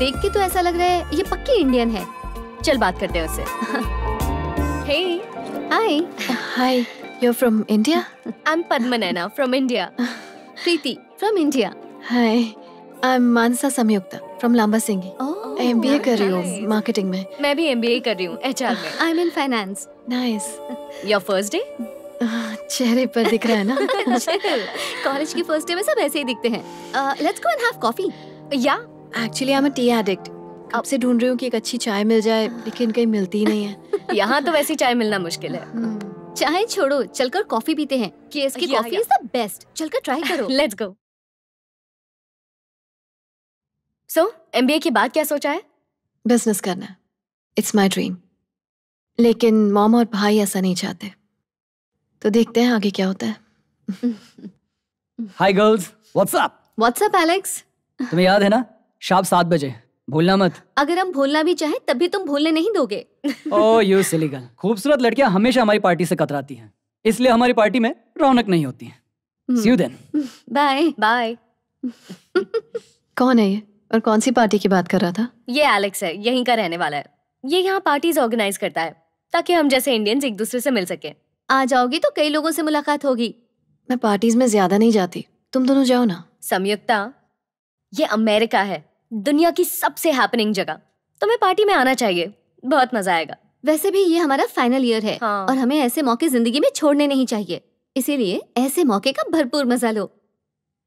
देख के तो ऐसा लग रहा है ये पक्की इंडियन है। चल बात करते हैं उससे। Hey, hi, Hi, you're from India? I'm Padmanana from India. Preeti from India. Hi, I'm Manasa Samyukta from Lamba Singhi. MBA कर रही हूँ nice. मार्केटिंग में। मैं भी MBA कर रही हूँ HR में। I am in finance. Nice. Your first day? चेहरे पर दिख रहा है ना? कॉलेज की फर्स्ट डे में सब ऐसे ही दिखते हैं। Let's go and have coffee. Yeah. Actually, I'm a tea addict. कब से ढूंढ रही हूँ कि एक अच्छी चाय मिल जाए, लेकिन कहीं मिलती ही नहीं है। यहाँ तो वैसी चाय मिलना मुश्किल है। चाय छोड़ो, चलकर कॉफी पीते हैं। केएस की Yeah, coffee yeah. Is the best. चलकर ट्राई करो। Let's go. So, MBA के बाद क्या सोचा है? बिजनेस करना है। It's my dream. लेकिन मॉम और भाई ऐसा नहीं चाहते। तो देखते हैं आगे क्या होता है। Hi girls, what's up? What's up Alex. तुम्हें याद है ना, शाम 7 बजे, भूलना मत। अगर हम भूलना भी चाहें तब भी तुम भूलने नहीं दोगे। ओह यू सिली गर्ल, खूबसूरत लड़कियां हमेशा हमारी पार्टी से कतराती हैं, इसलिए हमारी पार्टी में रौनक नहीं होती है। See you then. Bye Bye. कौन है ये और कौन सी पार्टी की बात कर रहा था? ये एलेक्स है, यहीं का रहने वाला है। ये यहाँ पार्टीज ऑर्गेनाइज करता है ताकि हम जैसे इंडियंस एक दूसरे से मिल सके। आ जाओगी तो कई लोगों से मुलाकात होगी। मैं पार्टीज में ज्यादा नहीं जाती, तुम दोनों जाओ ना। संयुक्ता, ये अमेरिका है, दुनिया की सबसे हैपनिंग जगह। तुम्हें पार्टी में आना चाहिए, बहुत मजा आएगा। वैसे भी ये हमारा फाइनल ईयर है हाँ। और हमें ऐसे मौके जिंदगी में छोड़ने नहीं चाहिए। इसीलिए ऐसे मौके का भरपूर मजा लो।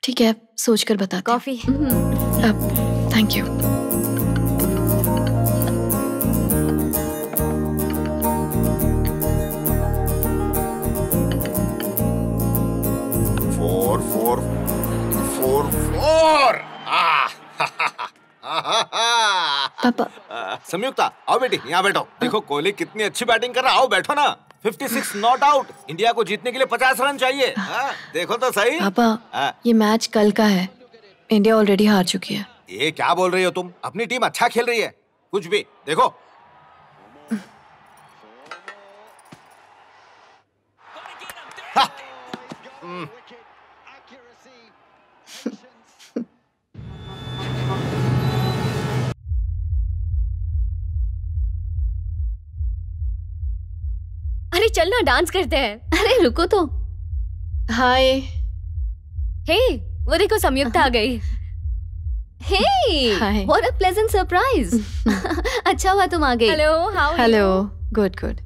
ठीक है, सोचकर बताती हूँ। Coffee. Thank you. Four four four four. पापा, संयुक्ता आओ बेटी, यहाँ बैठो। देखो कोहली कितनी अच्छी बैटिंग कर रहा है। आओ बैठो ना। 56 नॉट आउट। इंडिया को जीतने के लिए 50 रन चाहिए। देखो तो सही। पापा, ये मैच कल का है। इंडिया ऑलरेडी हार चुकी है। ये क्या बोल रही हो तुम? अपनी टीम अच्छा खेल रही है। कुछ भी देखो। अरे चलना, डांस करते हैं। अरे रुको तो। हाय। हे, वो देखो संयुक्ता आ गई। Hey, Hi. What a pleasant surprise. अच्छा हुआ तुम आ गई। Hello, how are hello, you? Good good.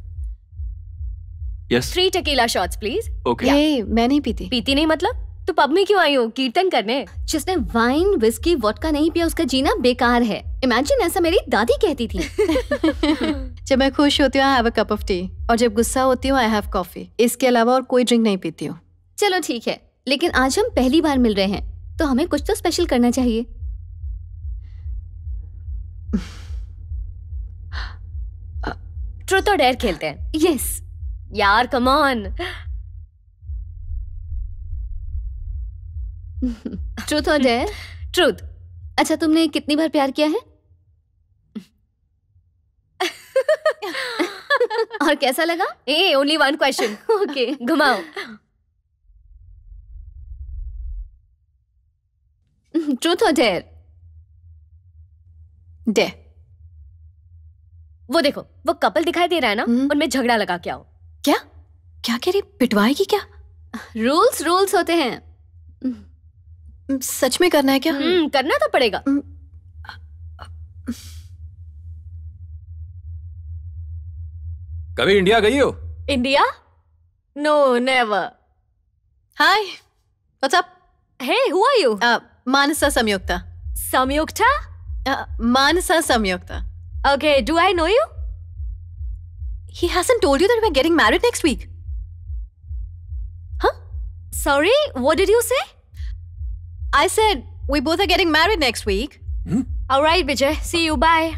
Yes 3 tequila shots please. Okay hey, मैं नहीं पीती। पीती नहीं मतलब? तो पब में क्यों आई हो? कीर्तन करने? जिसने वाइन विस्की वोडका नहीं पिया उसका जीना बेकार है। इमेजिन, ऐसा मेरी दादी कहती थी। जब मैं खुश होती हूँ I have a cup of T, और जब गुस्सा होती हूँ आई हैव कॉफी। इसके अलावा और कोई ड्रिंक नहीं पीती हूँ। चलो ठीक है, लेकिन आज हम पहली बार मिल रहे हैं तो हमें कुछ तो स्पेशल करना चाहिए। ट्रूथ और डेयर खेलते हैं। यस। यार कम ऑन। ट्रूथ और डेयर। ट्रूथ। अच्छा, तुमने कितनी बार प्यार किया है? और कैसा लगा? ए, ओनली 1 क्वेश्चन। ओके, घुमाओ। ट्रूथ और डेयर। डे। वो देखो, वो कपल दिखाई दे रहा है ना, उनमें झगड़ा लगा के आओ। क्या क्या कह रही? पिटवाएगी क्या? रूल्स रूल्स होते हैं। सच में करना है क्या? करना तो पड़ेगा। कभी इंडिया गई हो? India? No, never. Hi, what's up? Hey, who are you? Mansa Sanyukta. Sanyukta? Mansa Sanyukta. Okay, do I know you? He hasn't told you that we're getting married next week. Huh? Sorry, what did you say? I said we both are getting married next week. All right, Vijay. See you. Bye.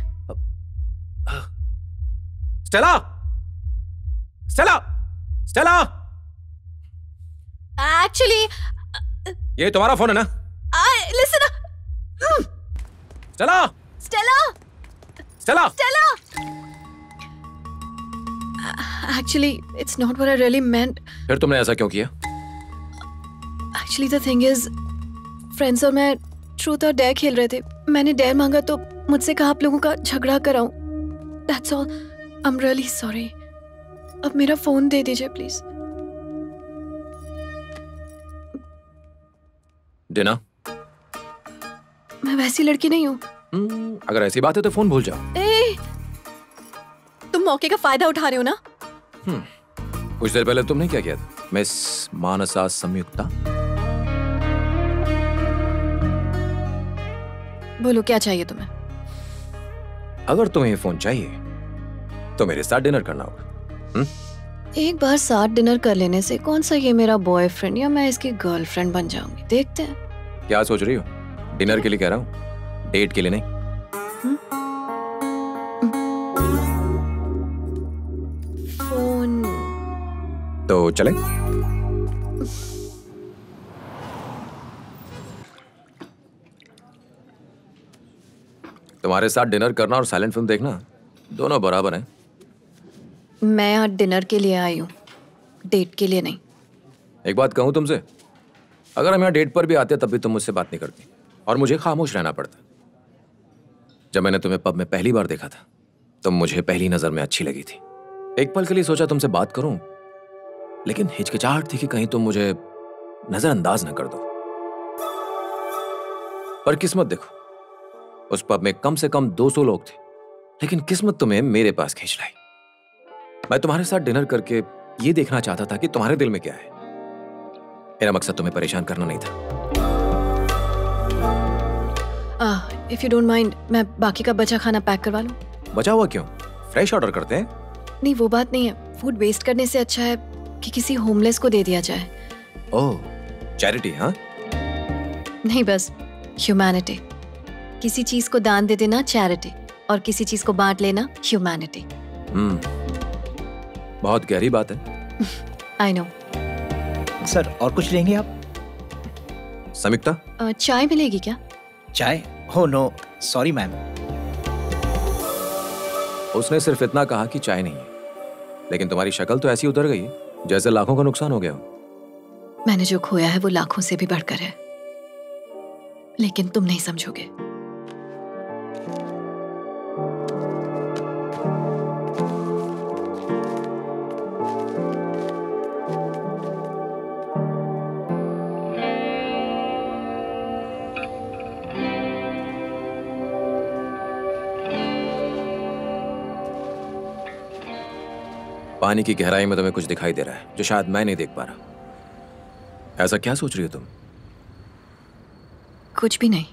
Stella, Stella, Stella. Actually, ये तुम्हारा phone है ना? listen. Stella, Stella. Stella. Stella. Actually, it's not what I really meant. फिर तुमने ऐसा क्यों किया? Actually, the thing is, friends और मैं ट्रूथ और डेयर खेल रहे थे। मैंने डेयर मांगा तो मुझसे कहा आप लोगों का झगड़ा कराऊं। That's all. I am really sorry. अब मेरा फोन दे दीजिए प्लीज। डिना, मैं वैसी लड़की नहीं हूँ। अगर ऐसी बात है तो फोन भूल जाओ। ए, तुम मौके का फायदा उठा रहे हो ना? कुछ देर पहले तुमने क्या किया था? मिस मानसा संयुक्ता। बोलो क्या चाहिए तुम्हें? अगर तुम्हें ये फोन चाहिए तो मेरे साथ डिनर करना होगा। एक बार साथ डिनर कर लेने से कौन सा ये मेरा बॉयफ्रेंड या मैं इसकी गर्लफ्रेंड बन जाऊंगी, देखते हैं। क्या सोच रही हो? डिनर के लिए कह रहा हूँ, डेट के लिए नहीं। फोन तो चले? तुम्हारे साथ डिनर करना और साइलेंट फिल्म देखना दोनों बराबर हैं। मैं आज डिनर के लिए आई हूँ, डेट के लिए नहीं। एक बात कहूँ तुमसे, अगर हम यहाँ डेट पर भी आते तब भी तुम मुझसे बात नहीं करती और मुझे खामोश रहना पड़ता। जब मैंने तुम्हें पब में पहली बार देखा था तुम मुझे पहली नजर में अच्छी लगी थी। एक पल के लिए सोचा तुमसे बात करूं, लेकिन हिचकिचाहट थी कि कहीं तुम मुझे नजरअंदाज न कर दो। पर किस्मत देखो, उस पब में कम से कम 200 लोग थे, लेकिन किस्मत तुम्हें मेरे पास खींच लाई। मैं तुम्हारे साथ डिनर करके ये देखना चाहता था कि तुम्हारे दिल में क्या है। मेरा मकसद तुम्हें परेशान करना नहीं था। इफ यू डोंट माइंड, मैं बाकी का बचा खाना पैक करवा लूं? बचा हुआ क्यों? फ्रेश ऑर्डर करते हैं। नहीं, वो बात नहीं है। फूड वेस्ट करने से अच्छा है कि किसी होमलेस को दे दिया जाए। ओह, चैरिटी? हाँ, नहीं, बस ह्यूमैनिटी। किसी चीज को दान दे देना चैरिटी, और किसी चीज को बांट लेना ह्यूमैनिटी। बहुत गहरी बात है। I know. सर, और कुछ लेंगे आप? संयुक्ता, चाय मिलेगी क्या? चाय? हो नो, सॉरी मैम। उसने सिर्फ इतना कहा कि चाय नहीं है, लेकिन तुम्हारी शक्ल तो ऐसी उतर गई जैसे लाखों का नुकसान हो गया हो। मैंने जो खोया है वो लाखों से भी बढ़कर है, लेकिन तुम नहीं समझोगे। पानी की गहराई में तुम्हें कुछ दिखाई दे रहा है जो शायद मैं नहीं देख पा रहा। ऐसा क्या सोच रही हो तुम? कुछ भी नहीं।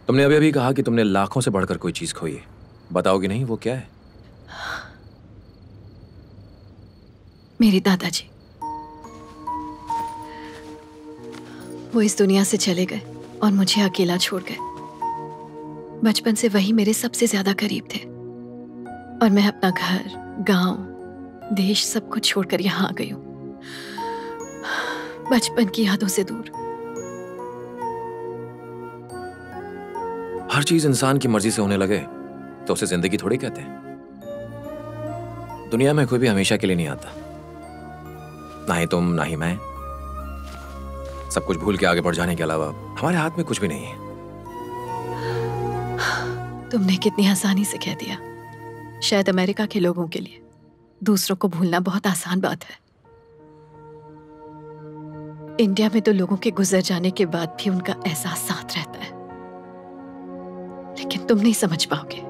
तुमने अभी अभी कहा कि तुमने लाखों से बढ़कर कोई चीज खोई है। बताओगी नहीं वो क्या है? मेरे दादाजी, वो इस दुनिया से चले गए और मुझे अकेला छोड़ गए। बचपन से वही मेरे सबसे ज्यादा करीब थे, और मैं अपना घर, गांव, देश सब कुछ छोड़कर यहां आ गई हूं, बचपन की यादों से दूर। हर चीज इंसान की मर्जी से होने लगे तो उसे जिंदगी थोड़ी कहते हैं। दुनिया में कोई भी हमेशा के लिए नहीं आता, ना ही तुम ना ही मैं। सब कुछ भूल के आगे बढ़ जाने के अलावा हमारे हाथ में कुछ भी नहीं है। तुमने कितनी आसानी से कह दिया। शायद अमेरिका के लोगों के लिए दूसरों को भूलना बहुत आसान बात है। इंडिया में तो लोगों के गुजर जाने के बाद भी उनका एहसास साथ रहता है, लेकिन तुम नहीं समझ पाओगे।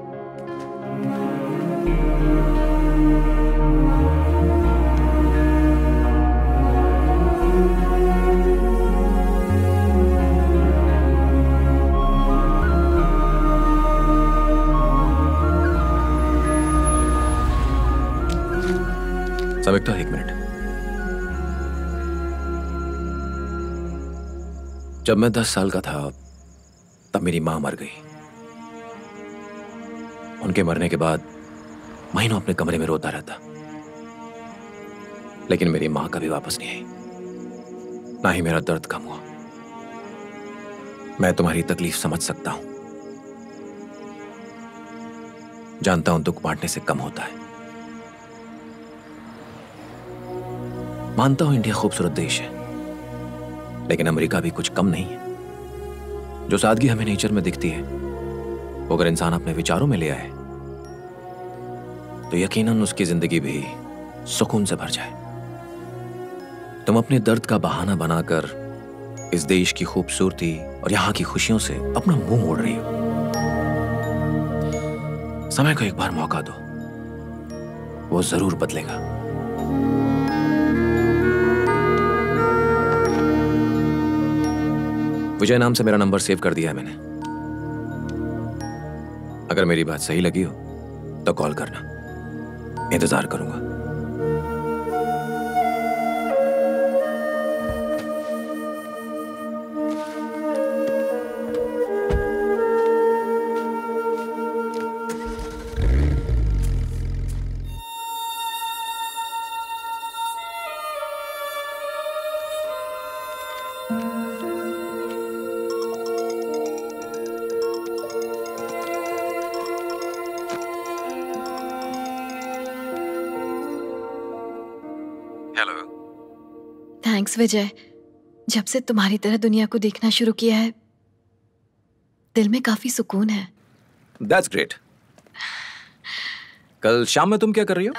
संयुक्ता, एक मिनट। जब मैं 10 साल का था तब मेरी मां मर गई। उनके मरने के बाद महीनों अपने कमरे में रोता रहता, लेकिन मेरी मां कभी वापस नहीं आई, ना ही मेरा दर्द कम हुआ। मैं तुम्हारी तकलीफ समझ सकता हूं, जानता हूं दुख बांटने से कम होता है। मानता हूं इंडिया खूबसूरत देश है, लेकिन अमेरिका भी कुछ कम नहीं है। जो सादगी हमें नेचर में दिखती है, वो अगर इंसान अपने विचारों में ले आए तो यकीनन उसकी जिंदगी भी सुकून से भर जाए। तुम अपने दर्द का बहाना बनाकर इस देश की खूबसूरती और यहां की खुशियों से अपना मुंह मोड़ रही हो। समय को एक बार मौका दो, वो जरूर बदलेगा। विजय नाम से मेरा नंबर सेव कर दिया है मैंने। अगर मेरी बात सही लगी हो तो कॉल करना, इंतजार करूंगा। थैंक्स विजय। जब से तुम्हारी तरह दुनिया को देखना शुरू किया है, दिल में काफी सुकून है। That's great. कल शाम में तुम क्या कर रही हो?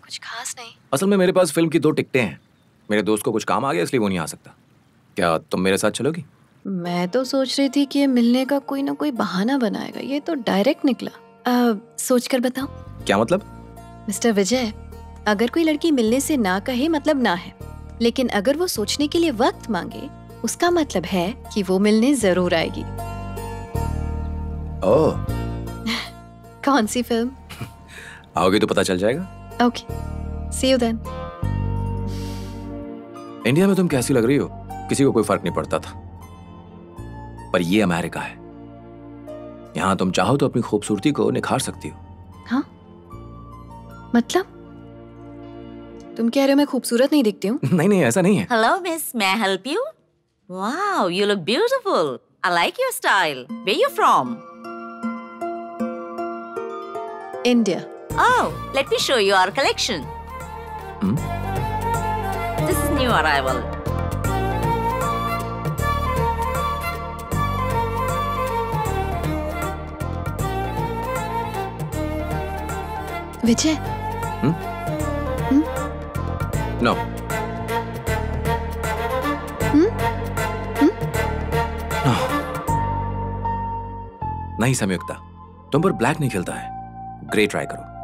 कुछ खास नहीं। असल में मेरे पास फिल्म की 2 टिकटें हैं। मेरे दोस्त को कुछ काम आ गया इसलिए वो नहीं आ सकता। क्या तुम मेरे साथ चलोगी? मैं तो सोच रही थी कि ये मिलने का कोई ना कोई बहाना बनाएगा, ये तो डायरेक्ट निकला। सोच कर बताऊं? क्या मतलब? मिस्टर विजय, अगर कोई लड़की मिलने से ना कहे मतलब ना है, लेकिन अगर वो सोचने के लिए वक्त मांगे उसका मतलब है कि वो मिलने जरूर आएगी। ओह। कौन सी फिल्म? आओगी तो पता चल जाएगा। Okay, see you then. India में तुम कैसी लग रही हो किसी को कोई फर्क नहीं पड़ता था, पर ये अमेरिका है। यहां तुम चाहो तो अपनी खूबसूरती को निखार सकती हो। हाँ? मतलब तुम कह रहे हो मैं खूबसूरत नहीं दिखती हूँ? नहीं नहीं, ऐसा नहीं है। Hello, miss. May I help you? Wow, you look beautiful. I like your style. Where you from? India. Oh, let me show you our collection. This is new arrival. Vijay. No. नहीं संयुक्ता, तुम पर ब्लैक नहीं खिलता है। Grey try करो।